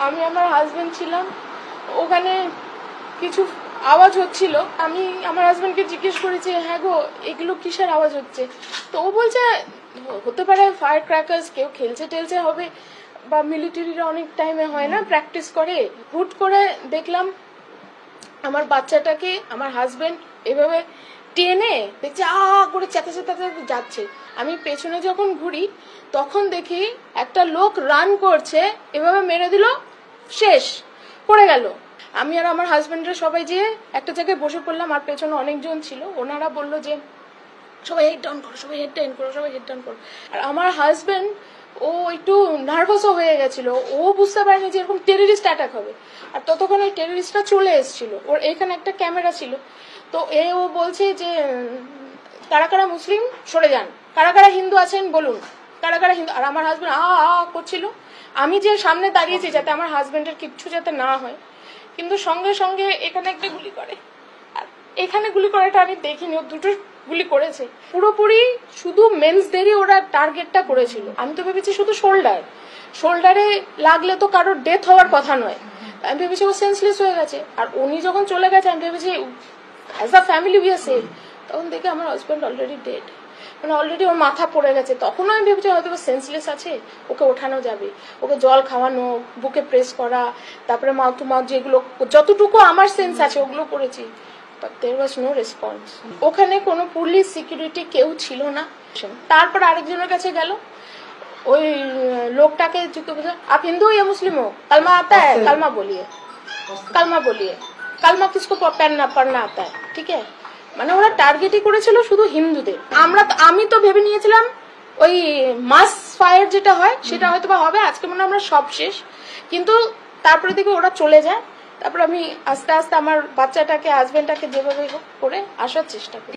আমি আমার হাজবেন্ড ছিলাম, ওখানে কিছু আওয়াজ হচ্ছিল। আমি আমার হাজবেন্ডকে জিজ্ঞেস করেছি, হ্যাঁ গো এগুলো কিসের আওয়াজ হচ্ছে? তো ও বলছে হতে পারে ফায়ার ক্র্যাকার্স, কেউ খেলছে টেলছে হবে, বা মিলিটারিরা অনেক টাইমে হয় না প্র্যাকটিস করে। হুট করে দেখলাম আমার বাচ্চাটাকে আমার হাজবেন্ড এভাবে টেনে দেখছি করে চেঁচাতে চেঁচাতে যাচ্ছে। আমি পেছনে যখন ঘুরি তখন দেখি একটা লোক রান করছে, এভাবে মেরে দিল, শেষ, পড়ে গেল। আমি আর আমার হাজবেন্ডরা সবাই যেয়ে একটা জায়গায় বসে পড়লাম, আর পেছনে অনেকজন ছিল। ওনারা বললো যে সবাই হেড ডাউন করো, সবাই হেড ডাউন করো, সবাই হেড ডাউন করো। আর আমার হাজবেন্ড ও একটু নার্ভাসও হয়ে গেছিল, ও বুঝতে পারেনি যে এরকম টেররিস্ট অ্যাটাক হবে। আর ততক্ষণ ওই টেররিস্টটা চলে এসেছিল, ওর এখানে একটা ক্যামেরা ছিল। তো ও বলছে যে কারা কারা মুসলিম সরে যান, কারা কারা হিন্দু আছেন বলুন, কারা কারা হিন্দু। আর আমার হাজবেন্ড করছিল। আমি যে সামনে দাঁড়িয়েছি যাতে আমার হাজবেন্ডের কিচ্ছু যাতে না হয়, কিন্তু সঙ্গে সঙ্গে এখানে একটা গুলি করে। আর এখানে গুলি করাটা আমি দেখিনি, ও দুটো গুলি করেছে। পুরোপুরি শুধু মেন্সদেরই ওরা টার্গেটটা করেছিল। আমি তো ভেবেছি শুধু শোল্ডারে লাগলে তো কারোর ডেথ হওয়ার কথা নয়। আমি ভেবেছি ও সেন্সলেস হয়ে গেছে। আর উনি যখন চলে গেছে আমি ভেবেছি as a family we are safe. তখন দেখি আমার হাজব্যান্ড অলরেডি ডেড, মানে অলরেডি ওর মাথা পড়ে গেছে। তখনও আমি ভেবেছি হয়তো সেন্সলেস আছে, ওকে ওঠানো যাবে, ওকে জল খাওয়ানো, বুকে প্রেস করা, তারপরে মাউথ টু মাউথ যেগুলো যতটুকু আমার সেন্স আছে ওগুলো করেছি। But there was no response. ওখানে কোনো পুলিশ সিকিউরিটি কেউ ছিল না। তারপর আরেকজনের কাছে গেল, ওই লোকটাকে आप हिंदू या मुस्लिम हो, कलमा आता है, कलमा बोलिए, कलमा बोलिए, कलमा किसको पढ़ना आता है, ठीक है। মানে ওরা টার্গেটই করেছিল শুধু হিন্দুদের। আমি তো ভেবে নিয়েছিলাম ওই মাস ফায়ার যেটা হয় সেটা হয়তো বা হবে আজকে, মনে আমরা সব শেষ। কিন্তু তারপরে দেখি ওরা চলে যায়। তারপর আমি আস্তে আস্তে আমার বাচ্চাটাকে হাজবেন্ডটাকে যেভাবে হোক করে আসার চেষ্টা করি।